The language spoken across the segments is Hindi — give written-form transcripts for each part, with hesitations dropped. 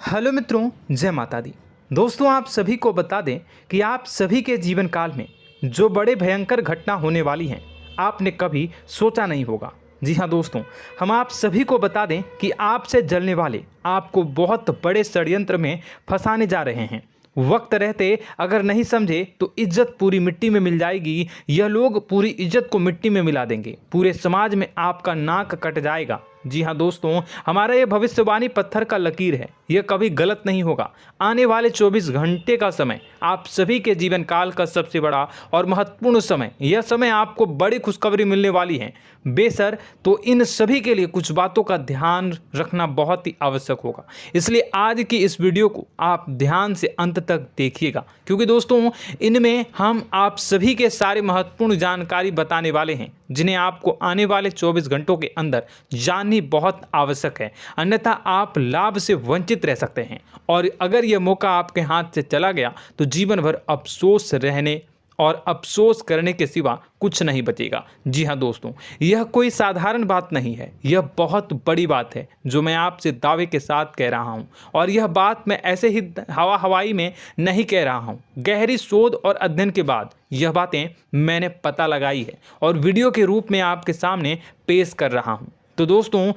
हेलो मित्रों, जय माता दी। दोस्तों, आप सभी को बता दें कि आप सभी के जीवन काल में जो बड़े भयंकर घटना होने वाली हैं, आपने कभी सोचा नहीं होगा। जी हाँ दोस्तों, हम आप सभी को बता दें कि आपसे जलने वाले आपको बहुत बड़े षड्यंत्र में फंसाने जा रहे हैं। वक्त रहते अगर नहीं समझे तो इज्जत पूरी मिट्टी में मिल जाएगी। यह लोग पूरी इज्जत को मिट्टी में मिला देंगे। पूरे समाज में आपका नाक कट जाएगा। जी हाँ दोस्तों, हमारा ये भविष्यवाणी पत्थर का लकीर है, यह कभी गलत नहीं होगा। आने वाले 24 घंटे का समय आप सभी के जीवन काल का सबसे बड़ा और महत्वपूर्ण समय। यह समय आपको बड़ी खुशखबरी मिलने वाली है बेसर, तो इन सभी के लिए कुछ बातों का ध्यान रखना बहुत ही आवश्यक होगा। इसलिए आज की इस वीडियो को आप ध्यान से अंत तक देखिएगा, क्योंकि दोस्तों इनमें हम आप सभी के सारे महत्वपूर्ण जानकारी बताने वाले हैं, जिन्हें आपको आने वाले 24 घंटों के अंदर जाननी बहुत आवश्यक है। अन्यथा आप लाभ से वंचित रह सकते हैं, और अगर यह मौका आपके हाथ से चला गया तो जीवन भर अफसोस रहने और अफसोस करने के सिवा कुछ नहीं बचेगा। जी हाँ दोस्तों, यह कोई साधारण बात नहीं है, यह बहुत बड़ी बात है जो मैं आपसे दावे के साथ कह रहा हूँ। और यह बात मैं ऐसे ही हवाई में नहीं कह रहा हूँ। गहरी शोध और अध्ययन के बाद यह बातें मैंने पता लगाई है और वीडियो के रूप में आपके सामने पेश कर रहा हूँ। तो दोस्तों,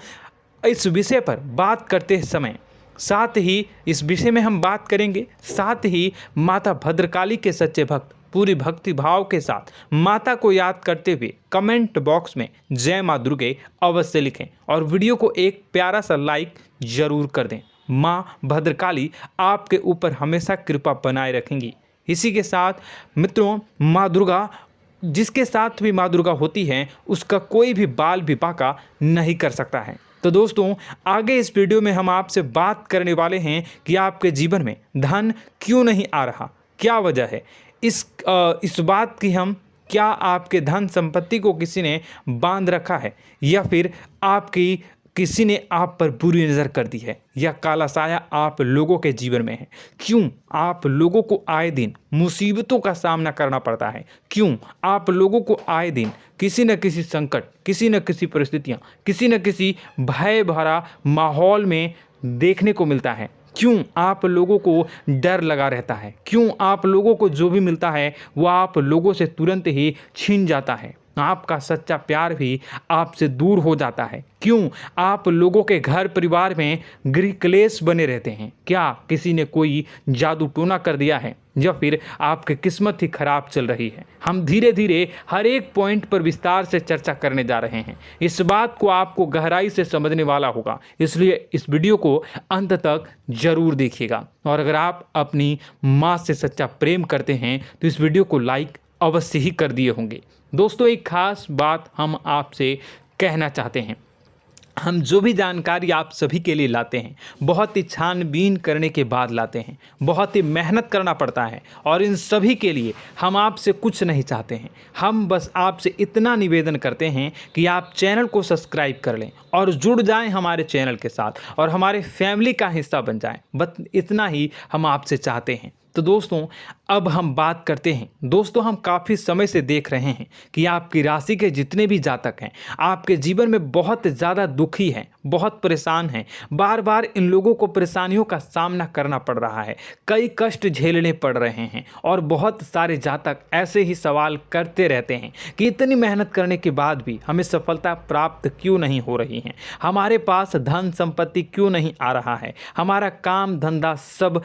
इस विषय पर बात करते समय साथ ही इस विषय में हम बात करेंगे, साथ ही माता भद्रकाली के सच्चे भक्त पूरी भक्ति भाव के साथ माता को याद करते हुए कमेंट बॉक्स में जय माँ दुर्गे अवश्य लिखें और वीडियो को एक प्यारा सा लाइक जरूर कर दें। माँ भद्रकाली आपके ऊपर हमेशा कृपा बनाए रखेंगी। इसी के साथ मित्रों, माँ दुर्गा, जिसके साथ भी माँ दुर्गा होती हैं, उसका कोई भी बाल भी बांका नहीं कर सकता है। तो दोस्तों, आगे इस वीडियो में हम आपसे बात करने वाले हैं कि आपके जीवन में धन क्यों नहीं आ रहा, क्या वजह है इस बात की। हम क्या आपके धन संपत्ति को किसी ने बांध रखा है, या फिर आपकी किसी ने आप पर बुरी नज़र कर दी है, या काला साया आप लोगों के जीवन में है। क्यों आप लोगों को आए दिन मुसीबतों का सामना करना पड़ता है, क्यों आप लोगों को आए दिन किसी न किसी संकट, किसी न किसी परिस्थितियाँ, किसी न किसी भय भरा माहौल में देखने को मिलता है। क्यों आप लोगों को डर लगा रहता है, क्यों आप लोगों को जो भी मिलता है वो आप लोगों से तुरंत ही छीन जाता है, आपका सच्चा प्यार भी आपसे दूर हो जाता है। क्यों आप लोगों के घर परिवार में गृह क्लेश बने रहते हैं। क्या किसी ने कोई जादू टोना कर दिया है, या फिर आपकी किस्मत ही खराब चल रही है। हम धीरे धीरे हर एक पॉइंट पर विस्तार से चर्चा करने जा रहे हैं। इस बात को आपको गहराई से समझने वाला होगा, इसलिए इस वीडियो को अंत तक जरूर देखिएगा। और अगर आप अपनी माँ से सच्चा प्रेम करते हैं तो इस वीडियो को लाइक अवश्य ही कर दिए होंगे। दोस्तों, एक खास बात हम आपसे कहना चाहते हैं। हम जो भी जानकारी आप सभी के लिए लाते हैं, बहुत ही छानबीन करने के बाद लाते हैं, बहुत ही मेहनत करना पड़ता है, और इन सभी के लिए हम आपसे कुछ नहीं चाहते हैं। हम बस आपसे इतना निवेदन करते हैं कि आप चैनल को सब्सक्राइब कर लें और जुड़ जाएं हमारे चैनल के साथ और हमारे फैमिली का हिस्सा बन जाएं। बस इतना ही हम आपसे चाहते हैं। तो दोस्तों, अब हम बात करते हैं। दोस्तों, हम काफ़ी समय से देख रहे हैं कि आपकी राशि के जितने भी जातक हैं, आपके जीवन में बहुत ज़्यादा दुखी हैं, बहुत परेशान हैं। बार बार इन लोगों को परेशानियों का सामना करना पड़ रहा है, कई कष्ट झेलने पड़ रहे हैं, और बहुत सारे जातक ऐसे ही सवाल करते रहते हैं कि इतनी मेहनत करने के बाद भी हमें सफलता प्राप्त क्यों नहीं हो रही है, हमारे पास धन संपत्ति क्यों नहीं आ रहा है, हमारा काम धंधा सब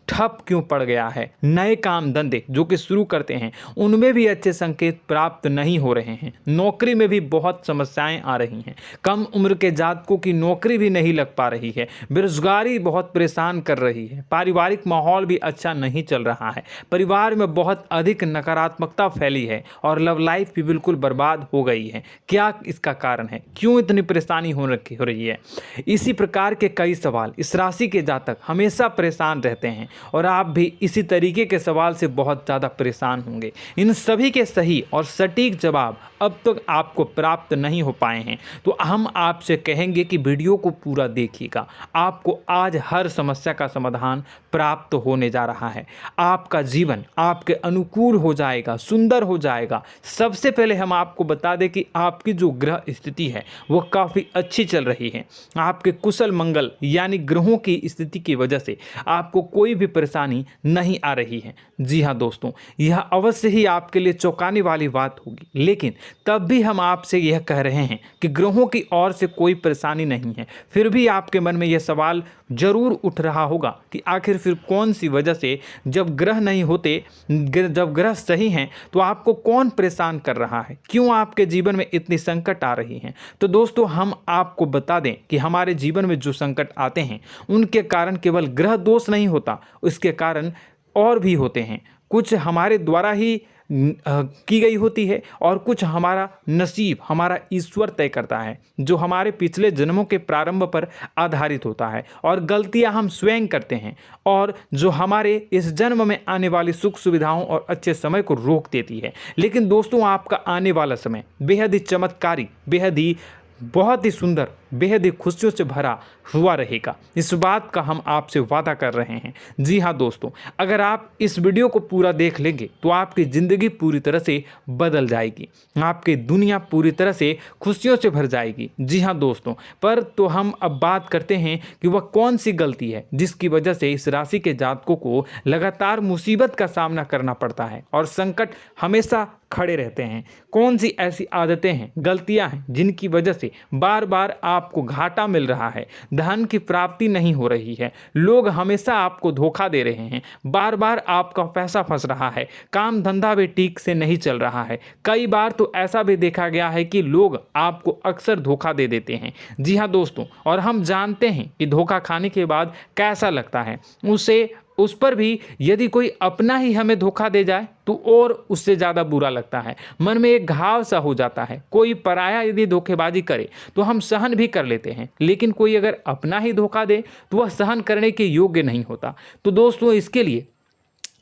ठप क्यों पड़ गया है, नए काम धंधे जो कि शुरू करते हैं उनमें भी अच्छे संकेत प्राप्त नहीं हो रहे हैं, नौकरी में भी बहुत समस्याएं आ रही हैं, कम उम्र के जातकों की नौकरी भी नहीं लग पा रही है, बेरोजगारी बहुत परेशान कर रही है, पारिवारिक माहौल भी अच्छा नहीं चल रहा है, परिवार में बहुत अधिक नकारात्मकता फैली है, और लव लाइफ भी बिल्कुल बर्बाद हो गई है। क्या इसका कारण है, क्यों इतनी परेशानी हो रही है? इसी प्रकार के कई सवाल इस राशि के जातक हमेशा परेशान रहते हैं, और आप भी इसी तरीके के सवाल से बहुत ज़्यादा परेशान होंगे। इन सभी के सही और सटीक जवाब अब तक आपको प्राप्त नहीं हो पाए हैं, तो हम आपसे कहेंगे कि वीडियो को पूरा देखिएगा। आपको आज हर समस्या का समाधान प्राप्त होने जा रहा है। आपका जीवन आपके अनुकूल हो जाएगा, सुंदर हो जाएगा। सबसे पहले हम आपको बता दें कि आपकी जो ग्रह स्थिति है वो काफ़ी अच्छी चल रही है। आपके कुशल मंगल यानी ग्रहों की स्थिति की वजह से आपको कोई भी परेशानी नहीं आ रही है। जी हाँ दोस्तों, यह अवश्य ही आपके लिए चौंकाने वाली बात होगी, लेकिन तब भी हम आपसे यह कह रहे हैं कि ग्रहों की ओर से कोई परेशानी नहीं है। फिर भी आपके मन में यह सवाल जरूर उठ रहा होगा कि आखिर फिर कौन सी वजह से, जब ग्रह नहीं होते, जब ग्रह सही हैं, तो आपको कौन परेशान कर रहा है, क्यों आपके जीवन में इतनी संकट आ रही हैं। तो दोस्तों, हम आपको बता दें कि हमारे जीवन में जो संकट आते हैं उनके कारण केवल ग्रह दोष नहीं होता, उसके कारण और भी होते हैं। कुछ हमारे द्वारा ही की गई होती है और कुछ हमारा नसीब, हमारा ईश्वर तय करता है, जो हमारे पिछले जन्मों के प्रारंभ पर आधारित होता है, और गलतियां हम स्वयं करते हैं, और जो हमारे इस जन्म में आने वाली सुख सुविधाओं और अच्छे समय को रोक देती है। लेकिन दोस्तों, आपका आने वाला समय बेहद ही चमत्कारी, बेहद ही बहुत ही सुंदर, बेहद ही खुशियों से भरा हुआ रहेगा। इस बात का हम आपसे वादा कर रहे हैं। जी हाँ दोस्तों, अगर आप इस वीडियो को पूरा देख लेंगे तो आपकी ज़िंदगी पूरी तरह से बदल जाएगी, आपकी दुनिया पूरी तरह से खुशियों से भर जाएगी। जी हाँ दोस्तों, पर तो हम अब बात करते हैं कि वह कौन सी गलती है जिसकी वजह से इस राशि के जातकों को लगातार मुसीबत का सामना करना पड़ता है और संकट हमेशा खड़े रहते हैं। कौन सी ऐसी आदतें हैं, गलतियां हैं जिनकी वजह से बार बार आपको घाटा मिल रहा है, धन की प्राप्ति नहीं हो रही है, लोग हमेशा आपको धोखा दे रहे हैं, बार बार आपका पैसा फंस रहा है, काम धंधा भी ठीक से नहीं चल रहा है। कई बार तो ऐसा भी देखा गया है कि लोग आपको अक्सर धोखा दे देते हैं। जी हाँ दोस्तों, और हम जानते हैं कि धोखा खाने के बाद कैसा लगता है। उस पर भी यदि कोई अपना ही हमें धोखा दे जाए तो और उससे ज़्यादा बुरा लगता है, मन में एक घाव सा हो जाता है। कोई पराया यदि धोखेबाजी करे तो हम सहन भी कर लेते हैं, लेकिन कोई अगर अपना ही धोखा दे तो वह सहन करने के योग्य नहीं होता। तो दोस्तों, इसके लिए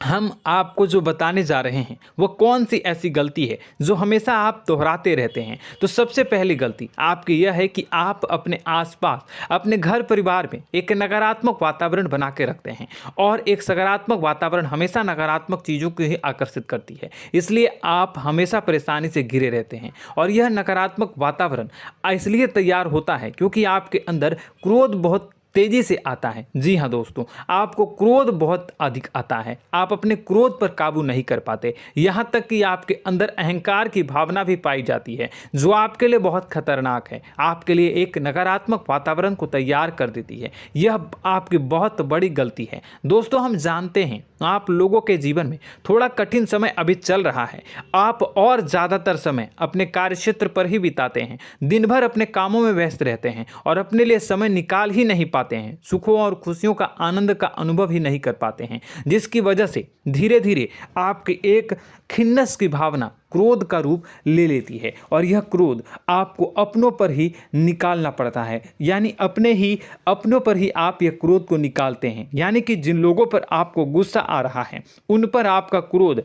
हम आपको जो बताने जा रहे हैं वो कौन सी ऐसी गलती है जो हमेशा आप दोहराते रहते हैं। तो सबसे पहली गलती आपकी यह है कि आप अपने आसपास, अपने घर परिवार में एक नकारात्मक वातावरण बना के रखते हैं, और एक सकारात्मक वातावरण हमेशा नकारात्मक चीज़ों को ही आकर्षित करती है। इसलिए आप हमेशा परेशानी से घिरे रहते हैं, और यह नकारात्मक वातावरण इसलिए तैयार होता है क्योंकि आपके अंदर क्रोध बहुत तेजी से आता है। जी हाँ दोस्तों, आपको क्रोध बहुत अधिक आता है, आप अपने क्रोध पर काबू नहीं कर पाते, यहाँ तक कि आपके अंदर अहंकार की भावना भी पाई जाती है, जो आपके लिए बहुत खतरनाक है, आपके लिए एक नकारात्मक वातावरण को तैयार कर देती है। यह आपकी बहुत बड़ी गलती है। दोस्तों, हम जानते हैं आप लोगों के जीवन में थोड़ा कठिन समय अभी चल रहा है। आप और ज़्यादातर समय अपने कार्यक्षेत्र पर ही बिताते हैं, दिन भर अपने कामों में व्यस्त रहते हैं और अपने लिए समय निकाल ही नहीं पाते हैं, सुखों और खुशियों का आनंद का अनुभव ही नहीं कर पाते हैं, जिसकी वजह से धीरे धीरे आपकी एक खिन्नस की भावना क्रोध का रूप ले लेती है, और यह क्रोध आपको अपनों पर ही निकालना पड़ता है। यानी अपनों पर ही आप यह क्रोध को निकालते हैं। यानी कि जिन लोगों पर आपको गुस्सा आ रहा है उन पर आपका क्रोध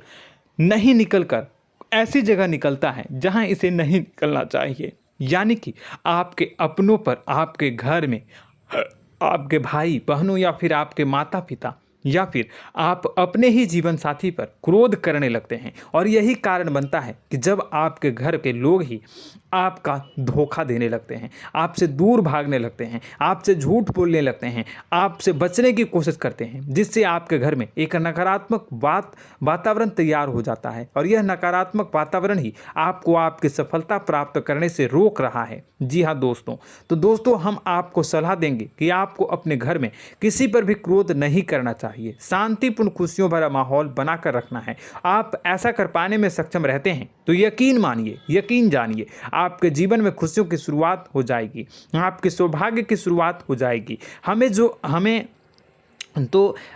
नहीं निकलकर ऐसी जगह निकलता है जहां इसे नहीं निकलना चाहिए। यानी कि आपके अपनों पर, आपके घर में आपके भाई बहनों या फिर आपके माता पिता या फिर आप अपने ही जीवन साथी पर क्रोध करने लगते हैं, और यही कारण बनता है कि जब आपके घर के लोग ही आपका धोखा देने लगते हैं, आपसे दूर भागने लगते हैं, आपसे झूठ बोलने लगते हैं, आपसे बचने की कोशिश करते हैं, जिससे आपके घर में एक नकारात्मक वातावरण तैयार हो जाता है, और यह नकारात्मक वातावरण ही आपको आपकी सफलता प्राप्त करने से रोक रहा है। जी हाँ दोस्तों, तो दोस्तों, हम आपको सलाह देंगे कि आपको अपने घर में किसी पर भी क्रोध नहीं करना चाहिए, शांतिपूर्ण खुशियों भरा माहौल बनाकर रखना है। आप ऐसा कर पाने में सक्षम रहते हैं तो यकीन मानिए, यकीन जानिए, आपके जीवन में खुशियों की शुरुआत हो जाएगी, आपके सौभाग्य की शुरुआत हो जाएगी।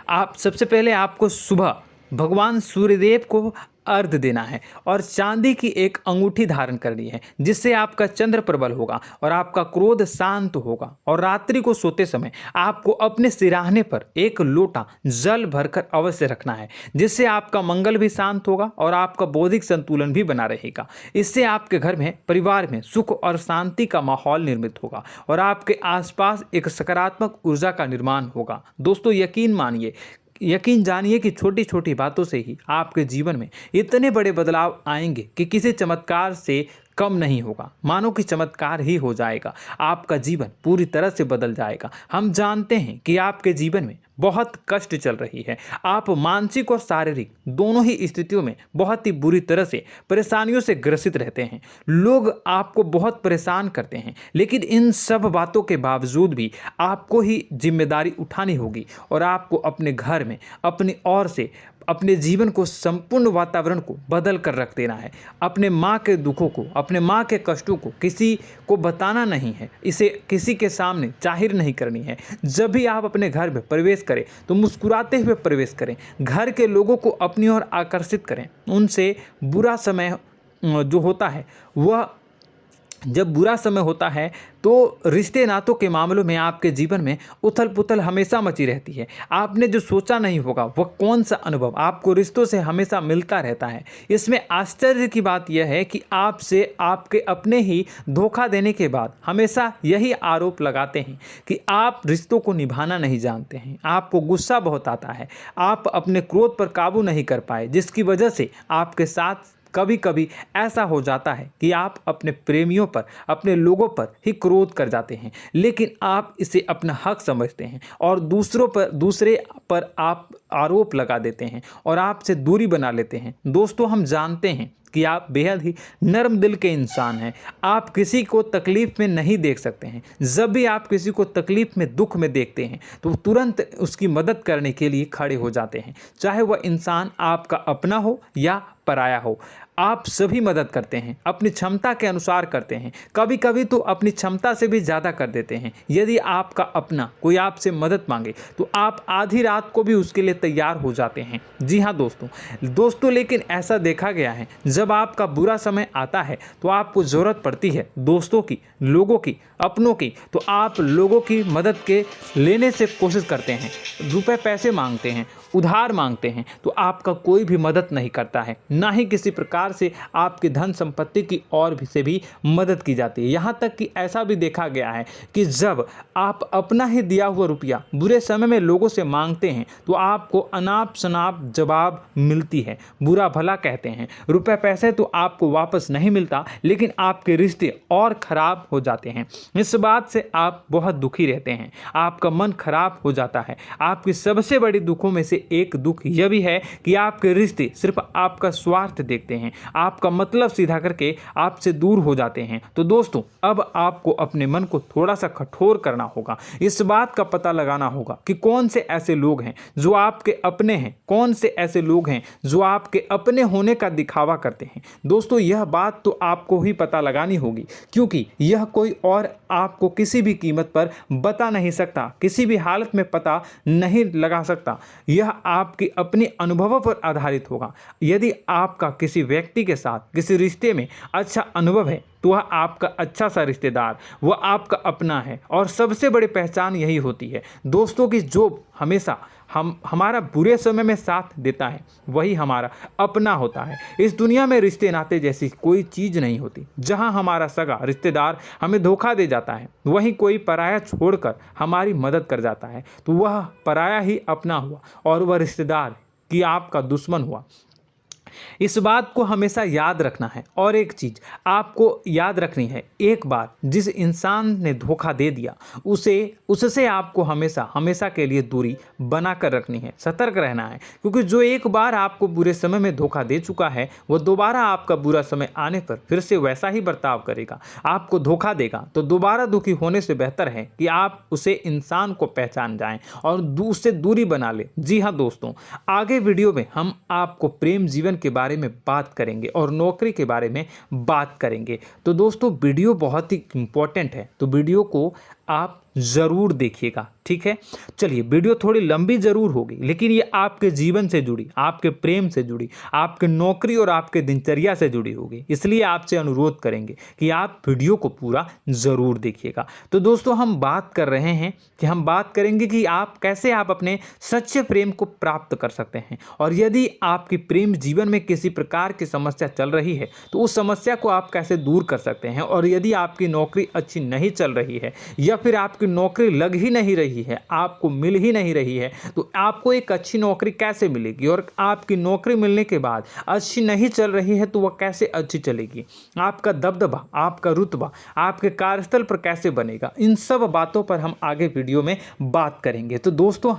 आप सबसे पहले आपको सुबह भगवान सूर्यदेव को अर्घ देना है और चांदी की एक अंगूठी धारण करनी है, जिससे आपका चंद्र प्रबल होगा और आपका क्रोध शांत होगा। और रात्रि को सोते समय आपको अपने सिरहाने पर एक लोटा जल भरकर अवश्य रखना है, जिससे आपका मंगल भी शांत होगा और आपका बौद्धिक संतुलन भी बना रहेगा। इससे आपके घर में, परिवार में सुख और शांति का माहौल निर्मित होगा और आपके आसपास एक सकारात्मक ऊर्जा का निर्माण होगा। दोस्तों यकीन जानिए कि छोटी छोटी बातों से ही आपके जीवन में इतने बड़े बदलाव आएंगे कि किसी चमत्कार से कम नहीं होगा। मानो कि चमत्कार ही हो जाएगा, आपका जीवन पूरी तरह से बदल जाएगा। हम जानते हैं कि आपके जीवन में बहुत कष्ट चल रही है, आप मानसिक और शारीरिक दोनों ही स्थितियों में बहुत ही बुरी तरह से परेशानियों से ग्रसित रहते हैं। लोग आपको बहुत परेशान करते हैं, लेकिन इन सब बातों के बावजूद भी आपको ही जिम्मेदारी उठानी होगी और आपको अपने घर में अपनी ओर से अपने जीवन को, संपूर्ण वातावरण को बदल कर रख देना है। अपने माँ के दुखों को, अपने माँ के कष्टों को किसी को बताना नहीं है, इसे किसी के सामने जाहिर नहीं करनी है। जब भी आप अपने घर में प्रवेश करें तो मुस्कुराते हुए प्रवेश करें, घर के लोगों को अपनी ओर आकर्षित करें। उनसे बुरा समय जो होता है वह जब बुरा समय होता है तो रिश्ते नातों के मामलों में आपके जीवन में उथल पुथल हमेशा मची रहती है। आपने जो सोचा नहीं होगा वह कौन सा अनुभव आपको रिश्तों से हमेशा मिलता रहता है। इसमें आश्चर्य की बात यह है कि आपसे आपके अपने ही धोखा देने के बाद हमेशा यही आरोप लगाते हैं कि आप रिश्तों को निभाना नहीं जानते हैं, आपको गुस्सा बहुत आता है, आप अपने क्रोध पर काबू नहीं कर पाए, जिसकी वजह से आपके साथ कभी कभी ऐसा हो जाता है कि आप अपने प्रेमियों पर, अपने लोगों पर ही क्रोध कर जाते हैं, लेकिन आप इसे अपना हक समझते हैं और दूसरे पर आप आरोप लगा देते हैं और आपसे दूरी बना लेते हैं। दोस्तों हम जानते हैं कि आप बेहद ही नर्म दिल के इंसान हैं। आप किसी को तकलीफ़ में नहीं देख सकते हैं। जब भी आप किसी को तकलीफ़ में, दुख में देखते हैं तो तुरंत उसकी मदद करने के लिए खड़े हो जाते हैं, चाहे वह इंसान आपका अपना हो या पराया हो। आप सभी मदद करते हैं, अपनी क्षमता के अनुसार करते हैं, कभी कभी तो अपनी क्षमता से भी ज़्यादा कर देते हैं। यदि आपका अपना कोई आपसे मदद मांगे तो आप आधी रात को भी उसके लिए तैयार हो जाते हैं। जी हाँ दोस्तों, लेकिन ऐसा देखा गया है जब आपका बुरा समय आता है तो आपको ज़रूरत पड़ती है दोस्तों की, लोगों की, अपनों की, तो आप लोगों की मदद के लेने से कोशिश करते हैं, रुपए पैसे मांगते हैं, उधार मांगते हैं, तो आपका कोई भी मदद नहीं करता है, ना ही किसी प्रकार से आपकी धन संपत्ति की और भी से भी मदद की जाती है। यहाँ तक कि ऐसा भी देखा गया है कि जब आप अपना ही दिया हुआ रुपया बुरे समय में लोगों से मांगते हैं तो आपको अनाप शनाप जवाब मिलती है, बुरा भला कहते हैं। रुपए पैसे तो आपको वापस नहीं मिलता, लेकिन आपके रिश्ते और खराब हो जाते हैं। इस बात से आप बहुत दुखी रहते हैं, आपका मन खराब हो जाता है। आपकी सबसे बड़ी दुखों में से एक दुख यह भी है कि आपके रिश्ते सिर्फ आपका स्वार्थ देखते हैं, आपका मतलब सीधा करके आपसे दूर हो जाते हैं। तो दोस्तों अब आपको अपने मन को थोड़ा सा कठोर करना होगा, इस बात का पता लगाना होगा कि कौन से ऐसे लोग हैं जो आपके अपने हैं, कौन से ऐसे लोग हैं जो आपके अपने होने का दिखावा करते हैं। दोस्तों यह बात तो आपको ही पता लगानी होगी, क्योंकि यह कोई और आपको किसी भी कीमत पर बता नहीं सकता, किसी भी हालत में पता नहीं लगा सकता। यह आपके अपने अनुभवों पर आधारित होगा। यदि आपका किसी व्यक्ति के साथ किसी रिश्ते में अच्छा अनुभव है तो वह आपका अच्छा सा रिश्तेदार, वह आपका अपना है, और सबसे बड़ी पहचान यही होती है दोस्तों की जो हमेशा हमारा बुरे समय में साथ देता है वही हमारा अपना होता है। इस दुनिया में रिश्ते नाते जैसी कोई चीज़ नहीं होती। जहां हमारा सगा रिश्तेदार हमें धोखा दे जाता है, वहीं कोई पराया छोड़कर हमारी मदद कर जाता है तो वह पराया ही अपना हुआ और वह रिश्तेदार कि आपका दुश्मन हुआ। इस बात को हमेशा याद रखना है। और एक चीज़ आपको याद रखनी है, एक बार जिस इंसान ने धोखा दे दिया उससे आपको हमेशा के लिए दूरी बना कर रखनी है, सतर्क रहना है, क्योंकि जो एक बार आपको बुरे समय में धोखा दे चुका है वो दोबारा आपका बुरा समय आने पर फिर से वैसा ही बर्ताव करेगा, आपको धोखा देगा। तो दोबारा दुखी होने से बेहतर है कि आप उसे इंसान को पहचान जाएं और उससे दूरी बना लें। जी हाँ दोस्तों, आगे वीडियो में हम आपको प्रेम जीवन के बारे में बात करेंगे और नौकरी के बारे में बात करेंगे। तो दोस्तों वीडियो बहुत ही इम्पोर्टेंट है, तो वीडियो को आप ज़रूर देखिएगा, ठीक है। चलिए, वीडियो थोड़ी लंबी ज़रूर होगी, लेकिन ये आपके जीवन से जुड़ी, आपके प्रेम से जुड़ी, आपके नौकरी और आपके दिनचर्या से जुड़ी होगी, इसलिए आपसे अनुरोध करेंगे कि आप वीडियो को पूरा ज़रूर देखिएगा। तो दोस्तों, हम बात कर रहे हैं कि हम बात करेंगे कि आप कैसे आप अपने सच्चे प्रेम को प्राप्त कर सकते हैं, और यदि आपकी प्रेम जीवन में किसी प्रकार की समस्या चल रही है तो उस समस्या को आप कैसे दूर कर सकते हैं, और यदि आपकी नौकरी अच्छी नहीं चल रही है या फिर आपकी नौकरी लग ही नहीं रही है, आपको मिल ही नहीं रही है, तो आपको एक अच्छी नौकरी कैसे मिलेगी, और आपकी नौकरी मिलने के बाद अच्छी नहीं चल रही है तो वह कैसे अच्छी चलेगी, आपका दबदबा, आपका रुतबा आपके कार्यस्थल पर कैसे बनेगा, इन सब बातों पर हम आगे वीडियो में बात करेंगे। तो दोस्तों,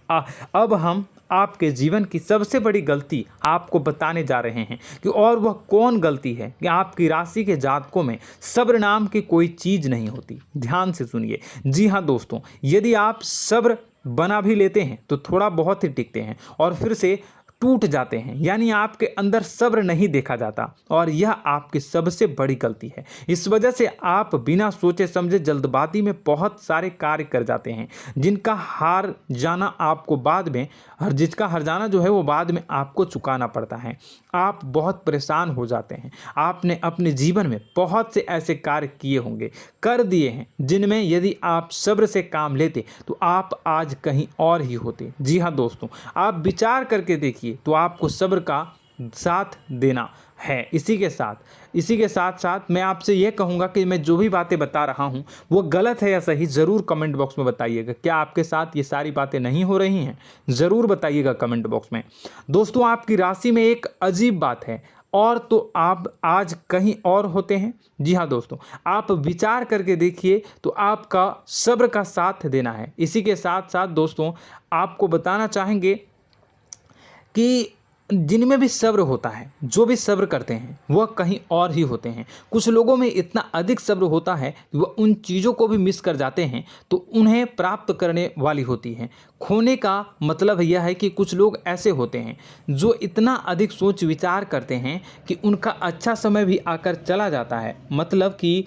अब हम आपके जीवन की सबसे बड़ी गलती आपको बताने जा रहे हैं कि और वह कौन गलती है कि आपकी राशि के जातकों में सब्र नाम की कोई चीज़ नहीं होती। ध्यान से सुनिए। जी हाँ दोस्तों, यदि आप सब्र बना भी लेते हैं तो थोड़ा बहुत ही टिकते हैं और फिर से टूट जाते हैं, यानी आपके अंदर सब्र नहीं देखा जाता, और यह आपकी सबसे बड़ी गलती है। इस वजह से आप बिना सोचे समझे जल्दबाजी में बहुत सारे कार्य कर जाते हैं, जिनका हार जाना आपको बाद में जिसका हर जाना जो है वो बाद में आपको चुकाना पड़ता है। आप बहुत परेशान हो जाते हैं। आपने अपने जीवन में बहुत से ऐसे कार्य किए होंगे, कर दिए हैं, जिनमें यदि आप सब्र से काम लेते तो आप आज कहीं और ही होते। जी हाँ दोस्तों, आप विचार करके देखिए तो आपको सब्र का साथ देना है। इसी के साथ साथ मैं आपसे ये कहूँगा कि मैं जो भी बातें बता रहा हूँ वो गलत है या सही, ज़रूर कमेंट बॉक्स में बताइएगा। क्या आपके साथ ये सारी बातें नहीं हो रही हैं? ज़रूर बताइएगा कमेंट बॉक्स में। दोस्तों, आपकी राशि में एक अजीब बात है, और तो आप आज कहीं और होते हैं। जी हाँ दोस्तों, आप विचार करके देखिए तो आपका सब्र का साथ देना है। इसी के साथ साथ दोस्तों, आपको बताना चाहेंगे कि जिनमें भी सब्र होता है, जो भी सब्र करते हैं, वह कहीं और ही होते हैं। कुछ लोगों में इतना अधिक सब्र होता है कि वह उन चीज़ों को भी मिस कर जाते हैं तो उन्हें प्राप्त करने वाली होती हैं। खोने का मतलब यह है कि कुछ लोग ऐसे होते हैं जो इतना अधिक सोच विचार करते हैं कि उनका अच्छा समय भी आकर चला जाता है, मतलब कि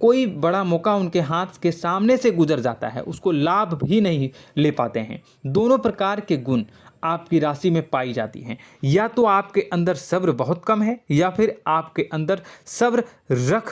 कोई बड़ा मौका उनके हाथ के सामने से गुजर जाता है, उसको लाभ भी नहीं ले पाते हैं। दोनों प्रकार के गुण आपकी राशि में पाई जाती हैं। या तो आपके अंदर सब्र बहुत कम है, या फिर आपके अंदर सब्र रख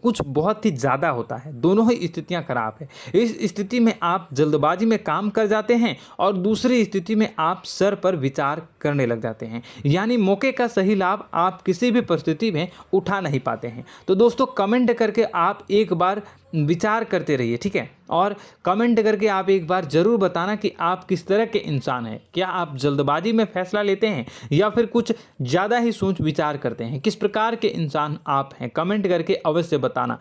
कुछ बहुत ही ज़्यादा होता है। दोनों ही स्थितियां खराब है। इस स्थिति में आप जल्दबाजी में काम कर जाते हैं, और दूसरी स्थिति में आप सर पर विचार करने लग जाते हैं, यानी मौके का सही लाभ आप किसी भी परिस्थिति में उठा नहीं पाते हैं। तो दोस्तों, कमेंट करके आप एक बार विचार करते रहिए, ठीक है, और कमेंट करके आप एक बार ज़रूर बताना कि आप किस तरह के इंसान हैं। क्या आप जल्दबाजी में फैसला लेते हैं या फिर कुछ ज़्यादा ही सोच विचार करते हैं? किस प्रकार के इंसान आप हैं, कमेंट करके अवश्य बताना।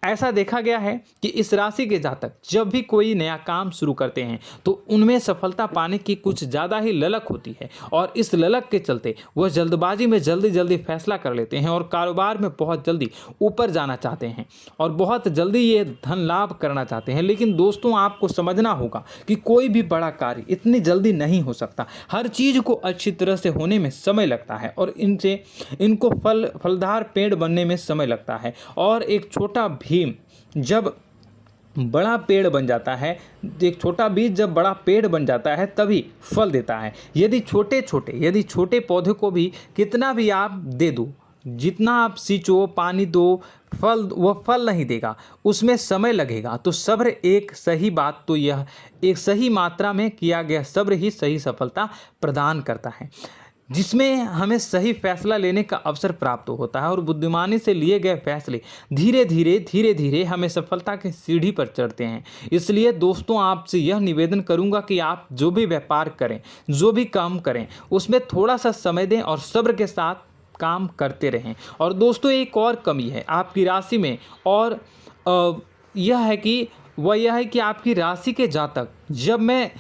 ऐसा देखा गया है कि इस राशि के जातक जब भी कोई नया काम शुरू करते हैं तो उनमें सफलता पाने की कुछ ज़्यादा ही ललक होती है, और इस ललक के चलते वह जल्दबाजी में जल्दी फैसला कर लेते हैं और कारोबार में बहुत जल्दी ऊपर जाना चाहते हैं और बहुत जल्दी ये धन लाभ करना चाहते हैं। लेकिन दोस्तों, आपको समझना होगा कि कोई भी बड़ा कार्य इतनी जल्दी नहीं हो सकता। हर चीज़ को अच्छी तरह से होने में समय लगता है, और इनको फलदार पेड़ बनने में समय लगता है। और एक छोटा भीम जब बड़ा पेड़ बन जाता है, एक छोटा बीज जब बड़ा पेड़ बन जाता है तभी फल देता है। यदि छोटे पौधे को भी कितना भी आप दे दो, जितना आप सींचो, पानी दो, वह फल नहीं देगा, उसमें समय लगेगा। तो सब्र एक सही बात, तो यह एक सही मात्रा में किया गया सब्र ही सही सफलता प्रदान करता है, जिसमें हमें सही फैसला लेने का अवसर प्राप्त होता है, और बुद्धिमानी से लिए गए फैसले धीरे धीरे हमें सफलता की सीढ़ी पर चढ़ते हैं। इसलिए दोस्तों, आपसे यह निवेदन करूंगा कि आप जो भी व्यापार करें, जो भी काम करें, उसमें थोड़ा सा समय दें और सब्र के साथ काम करते रहें। और दोस्तों, एक और कमी है आपकी राशि में, और यह है कि आपकी राशि के जातक जब मैं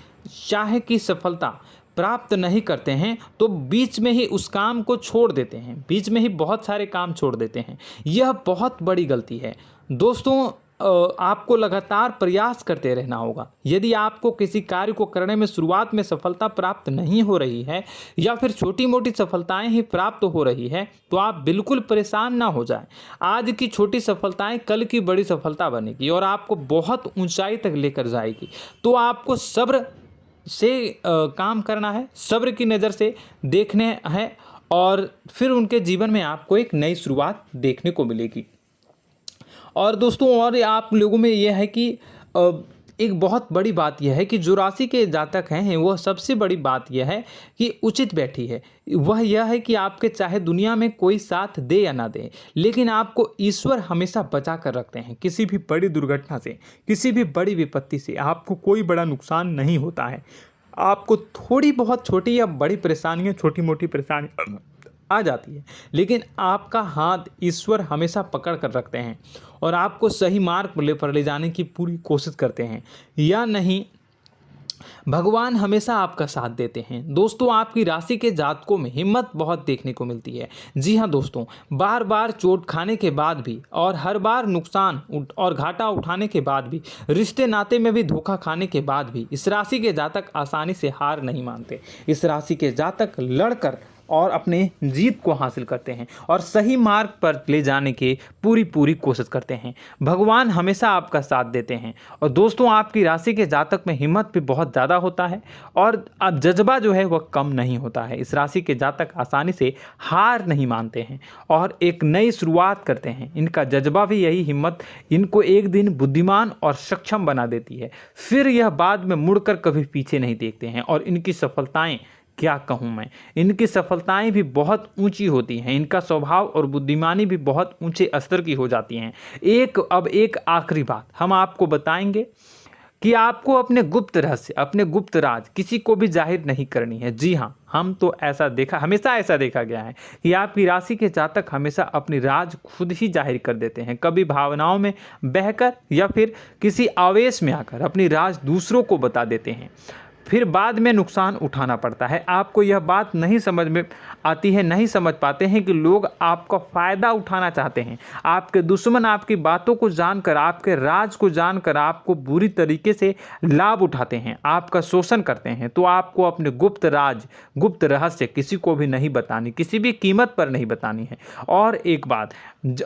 चाहे कि सफलता प्राप्त नहीं करते हैं तो बीच में ही उस काम को छोड़ देते हैं, बीच में ही बहुत सारे काम छोड़ देते हैं। यह बहुत बड़ी गलती है दोस्तों। आपको लगातार प्रयास करते रहना होगा। यदि आपको किसी कार्य को करने में शुरुआत में सफलता प्राप्त नहीं हो रही है या फिर छोटी मोटी सफलताएं ही प्राप्त हो रही है तो आप बिल्कुल परेशान ना हो जाएं। आज की छोटी सफलताएं कल की बड़ी सफलता बनेगी और आपको बहुत ऊंचाई तक लेकर जाएगी। तो आपको सब्र से काम करना है, सब्र की नज़र से देखने हैं और फिर उनके जीवन में आपको एक नई शुरुआत देखने को मिलेगी। और दोस्तों और आप लोगों में यह है कि एक बहुत बड़ी बात यह है कि जो राशि के जातक हैं वह सबसे बड़ी बात यह है कि उचित बैठी है। वह यह है कि आपके चाहे दुनिया में कोई साथ दे या ना दे, लेकिन आपको ईश्वर हमेशा बचा कर रखते हैं। किसी भी बड़ी दुर्घटना से, किसी भी बड़ी विपत्ति से आपको कोई बड़ा नुकसान नहीं होता है। आपको थोड़ी बहुत छोटी या बड़ी परेशानियाँ, छोटी मोटी परेशानी आ जाती है, लेकिन आपका हाथ ईश्वर हमेशा पकड़ कर रखते हैं और आपको सही मार्ग पर ले जाने की पूरी कोशिश करते हैं। या नहीं, भगवान हमेशा आपका साथ देते हैं। दोस्तों आपकी राशि के जातकों में हिम्मत बहुत देखने को मिलती है। जी हाँ दोस्तों, बार बार चोट खाने के बाद भी और हर बार नुकसान और घाटा उठाने के बाद भी, रिश्ते नाते में भी धोखा खाने के बाद भी इस राशि के जातक आसानी से हार नहीं मानते। इस राशि के जातक लड़कर और अपने जीत को हासिल करते हैं और सही मार्ग पर ले जाने की पूरी कोशिश करते हैं। भगवान हमेशा आपका साथ देते हैं। और दोस्तों आपकी राशि के जातक में हिम्मत भी बहुत ज़्यादा होता है और अब जज्बा जो है वह कम नहीं होता है। इस राशि के जातक आसानी से हार नहीं मानते हैं और एक नई शुरुआत करते हैं। इनका जज्बा भी यही हिम्मत इनको एक दिन बुद्धिमान और सक्षम बना देती है। फिर यह बाद में मुड़कर कभी पीछे नहीं देखते हैं और इनकी सफलताएं, क्या कहूँ मैं, इनकी सफलताएं भी बहुत ऊंची होती हैं। इनका स्वभाव और बुद्धिमानी भी बहुत ऊंचे स्तर की हो जाती हैं। अब एक आखिरी बात हम आपको बताएंगे कि आपको अपने गुप्त रहस्य, अपने गुप्त राज किसी को भी जाहिर नहीं करनी है। जी हाँ, हम तो हमेशा ऐसा देखा गया है कि आपकी राशि के जातक हमेशा अपनी राज खुद ही जाहिर कर देते हैं। कभी भावनाओं में बहकर या फिर किसी आवेश में आकर अपनी राज दूसरों को बता देते हैं, फिर बाद में नुकसान उठाना पड़ता है। आपको यह बात नहीं समझ में आती है, नहीं समझ पाते हैं कि लोग आपका फ़ायदा उठाना चाहते हैं। आपके दुश्मन आपकी बातों को जानकर, आपके राज को जानकर आपको बुरी तरीके से लाभ उठाते हैं, आपका शोषण करते हैं। तो आपको अपने गुप्त राज, गुप्त रहस्य किसी को भी नहीं बतानी, किसी भी कीमत पर नहीं बतानी है। और एक बात,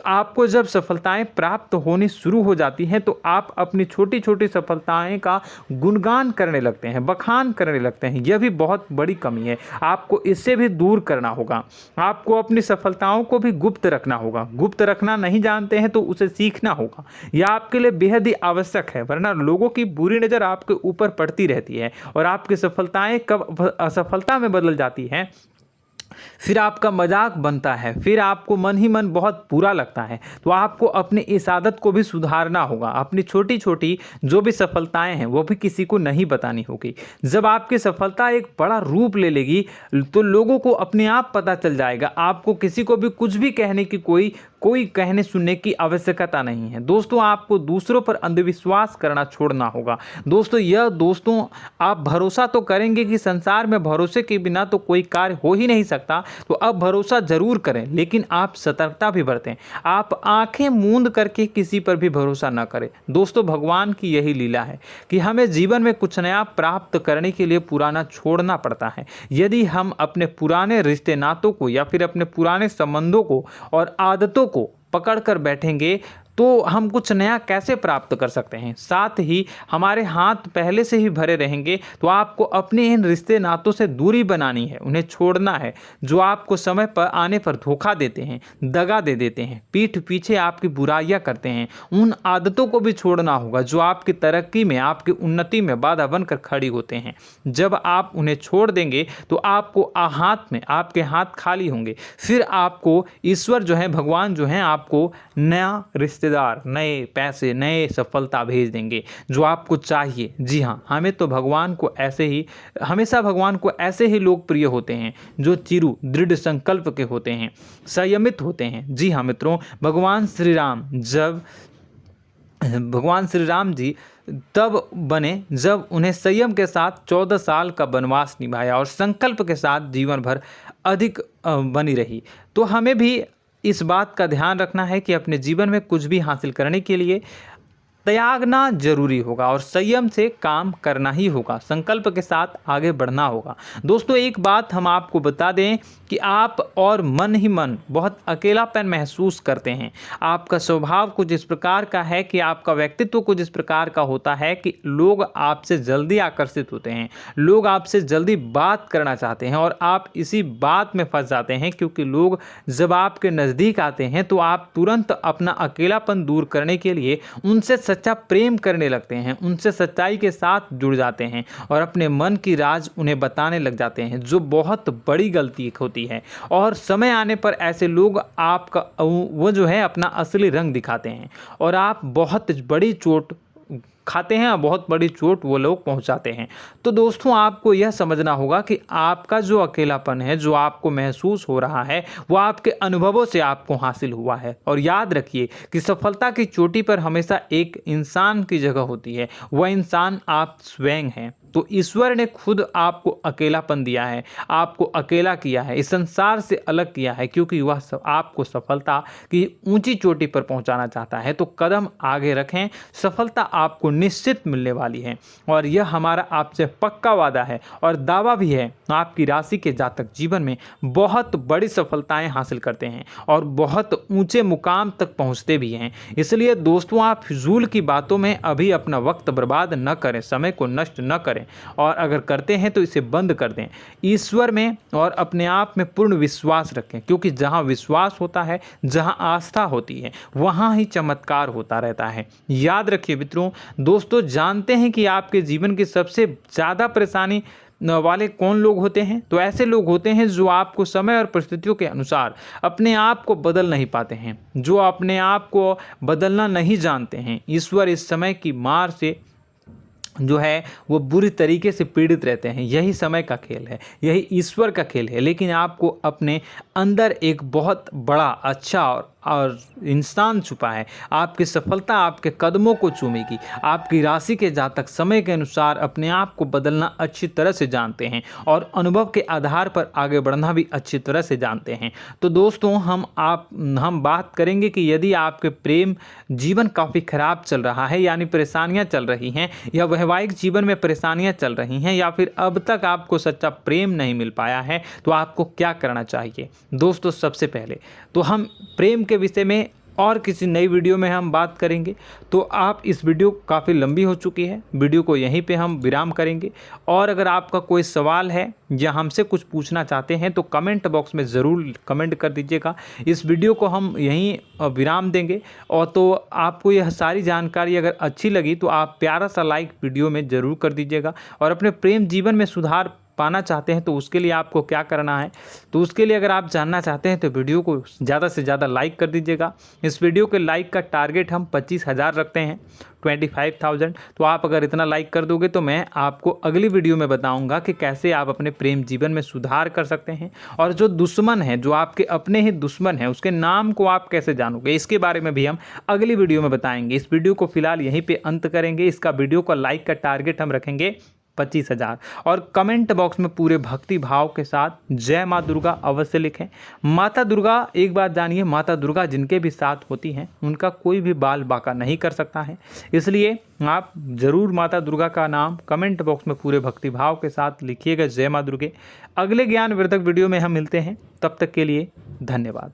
आपको जब सफलताएं प्राप्त होनी शुरू हो जाती हैं तो आप अपनी छोटी छोटी सफलताएं का गुणगान करने लगते हैं, बखान करने लगते हैं। यह भी बहुत बड़ी कमी है, आपको इससे भी दूर करना होगा। आपको अपनी सफलताओं को भी गुप्त रखना होगा। गुप्त रखना नहीं जानते हैं तो उसे सीखना होगा। यह आपके लिए बेहद ही आवश्यक है, वरना लोगों की बुरी नज़र आपके ऊपर पड़ती रहती है और आपकी सफलताएं कब असफलता में बदल जाती हैं, फिर आपका मजाक बनता है, फिर आपको मन ही मन बहुत बुरा लगता है। तो आपको अपनी इस आदत को भी सुधारना होगा। अपनी छोटी छोटी जो भी सफलताएं हैं वो भी किसी को नहीं बतानी होगी। जब आपकी सफलता एक बड़ा रूप ले लेगी तो लोगों को अपने आप पता चल जाएगा। आपको किसी को भी कुछ भी कहने की कोई कहने सुनने की आवश्यकता नहीं है। दोस्तों आपको दूसरों पर अंधविश्वास करना छोड़ना होगा। दोस्तों आप भरोसा तो करेंगे कि संसार में भरोसे के बिना तो कोई कार्य हो ही नहीं सकता, तो अब भरोसा जरूर करें, लेकिन आप सतर्कता भी बरतें। आप आंखें मूंद करके किसी पर भी भरोसा न करें। दोस्तों भगवान की यही लीला है कि हमें जीवन में कुछ नया प्राप्त करने के लिए पुराना छोड़ना पड़ता है। यदि हम अपने पुराने रिश्ते नातों को या फिर अपने पुराने संबंधों को और आदतों को पकड़ कर बैठेंगे तो हम कुछ नया कैसे प्राप्त कर सकते हैं। साथ ही हमारे हाथ पहले से ही भरे रहेंगे। तो आपको अपने इन रिश्ते नातों से दूरी बनानी है, उन्हें छोड़ना है जो आपको समय पर आने पर धोखा देते हैं, दगा दे देते हैं, पीठ पीछे आपकी बुराइयां करते हैं। उन आदतों को भी छोड़ना होगा जो आपकी तरक्की में, आपकी उन्नति में बाधा बनकर खड़ी होते हैं। जब आप उन्हें छोड़ देंगे तो आपको आपके हाथ खाली होंगे। फिर आपको ईश्वर जो है, भगवान जो है, आपको नया रिश्तेदार, नए पैसे, नए सफलता भेज देंगे जो आपको चाहिए। जी हाँ, हमेशा भगवान को ऐसे ही लोग प्रिय होते हैं जो चिरु दृढ़ संकल्प के होते हैं, संयमित होते हैं। जी हाँ मित्रों, भगवान श्री राम जी तब बने जब उन्हें संयम के साथ 14 साल का वनवास निभाया और संकल्प के साथ जीवन भर अधिक बनी रही। तो हमें भी इस बात का ध्यान रखना है कि अपने जीवन में कुछ भी हासिल करने के लिए त्यागना जरूरी होगा और संयम से काम करना ही होगा। संकल्प के साथ आगे बढ़ना होगा। दोस्तों एक बात हम आपको बता दें कि आप और मन ही मन बहुत अकेलापन महसूस करते हैं। आपका स्वभाव कुछ इस प्रकार का है कि आपका व्यक्तित्व कुछ इस प्रकार का होता है कि लोग आपसे जल्दी आकर्षित होते हैं, लोग आपसे जल्दी बात करना चाहते हैं और आप इसी बात में फंस जाते हैं, क्योंकि लोग जब आपके नज़दीक आते हैं तो आप तुरंत अपना अकेलापन दूर करने के लिए उनसे सच्चा प्रेम करने लगते हैं, उनसे सच्चाई के साथ जुड़ जाते हैं और अपने मन की राज उन्हें बताने लग जाते हैं, जो बहुत बड़ी गलती होती है। और समय आने पर ऐसे लोग आपका वो जो है अपना असली रंग दिखाते हैं और आप बहुत बड़ी चोट खाते हैं और बहुत बड़ी चोट वो लोग पहुंचाते हैं। तो दोस्तों आपको यह समझना होगा कि आपका जो अकेलापन है, जो आपको महसूस हो रहा है, वो आपके अनुभवों से आपको हासिल हुआ है। और याद रखिए कि सफलता की चोटी पर हमेशा एक इंसान की जगह होती है, वह इंसान आप स्वयं हैं। तो ईश्वर ने खुद आपको अकेलापन दिया है, आपको अकेला किया है, इस संसार से अलग किया है, क्योंकि वह आपको सफलता की ऊंची चोटी पर पहुंचाना चाहता है। तो कदम आगे रखें, सफलता आपको निश्चित मिलने वाली है और यह हमारा आपसे पक्का वादा है और दावा भी है। आपकी राशि के जातक जीवन में बहुत बड़ी सफलताएं हासिल करते हैं और बहुत ऊंचे मुकाम तक पहुंचते भी हैं। इसलिए दोस्तों आप फिजूल की बातों में अभी अपना वक्त बर्बाद न करें, समय को नष्ट न करें और अगर करते हैं तो इसे बंद कर दें। ईश्वर में और अपने आप में पूर्ण विश्वास रखें, क्योंकि जहां विश्वास होता है, जहां आस्था होती है, वहां ही चमत्कार होता रहता है। याद रखिए मित्रों, दोस्तों जानते हैं कि आपके जीवन की सबसे ज़्यादा परेशानी वाले कौन लोग होते हैं? तो ऐसे लोग होते हैं जो आपको समय और परिस्थितियों के अनुसार अपने आप को बदल नहीं पाते हैं, जो अपने आप को बदलना नहीं जानते हैं। ईश्वर इस समय की मार से जो है वो बुरी तरीके से पीड़ित रहते हैं। यही समय का खेल है, यही ईश्वर का खेल है। लेकिन आपको अपने अंदर एक बहुत बड़ा अच्छा और इंसान छुपा है। आपकी सफलता आपके कदमों को चूमेगी। आपकी राशि के जातक समय के अनुसार अपने आप को बदलना अच्छी तरह से जानते हैं और अनुभव के आधार पर आगे बढ़ना भी अच्छी तरह से जानते हैं। तो दोस्तों हम बात करेंगे कि यदि आपके प्रेम जीवन काफ़ी खराब चल रहा है, यानी परेशानियां चल रही हैं, या वैवाहिक जीवन में परेशानियां चल रही हैं, या फिर अब तक आपको सच्चा प्रेम नहीं मिल पाया है, तो आपको क्या करना चाहिए? दोस्तों सबसे पहले तो हम प्रेम के विषय में और किसी नई वीडियो में हम बात करेंगे। तो आप इस वीडियो काफ़ी लंबी हो चुकी है, वीडियो को यहीं पे हम विराम करेंगे। और अगर आपका कोई सवाल है या हमसे कुछ पूछना चाहते हैं तो कमेंट बॉक्स में ज़रूर कमेंट कर दीजिएगा। इस वीडियो को हम यहीं विराम देंगे। और तो आपको यह सारी जानकारी अगर अच्छी लगी तो आप प्यारा सा लाइक वीडियो में ज़रूर कर दीजिएगा। और अपने प्रेम जीवन में सुधार पाना चाहते हैं तो उसके लिए आपको क्या करना है, तो उसके लिए अगर आप जानना चाहते हैं तो वीडियो को ज़्यादा से ज़्यादा लाइक कर दीजिएगा। इस वीडियो के लाइक का टारगेट हम 25,000 रखते हैं, 25,000। तो आप अगर इतना लाइक कर दोगे तो मैं आपको अगली वीडियो में बताऊंगा कि कैसे आप अपने प्रेम जीवन में सुधार कर सकते हैं। और जो दुश्मन है, जो आपके अपने ही दुश्मन है, उसके नाम को आप कैसे जानोगे, इसके बारे में भी हम अगली वीडियो में बताएंगे। इस वीडियो को फिलहाल यहीं पे अंत करेंगे। इसका वीडियो का लाइक का टारगेट हम रखेंगे 25,000। और कमेंट बॉक्स में पूरे भक्ति भाव के साथ जय माँ दुर्गा अवश्य लिखें। माता दुर्गा, एक बात जानिए, माता दुर्गा जिनके भी साथ होती हैं उनका कोई भी बाल बाका नहीं कर सकता है। इसलिए आप ज़रूर माता दुर्गा का नाम कमेंट बॉक्स में पूरे भक्ति भाव के साथ लिखिएगा, जय माँ दुर्गे। अगले ज्ञानवर्धक वीडियो में हम मिलते हैं, तब तक के लिए धन्यवाद।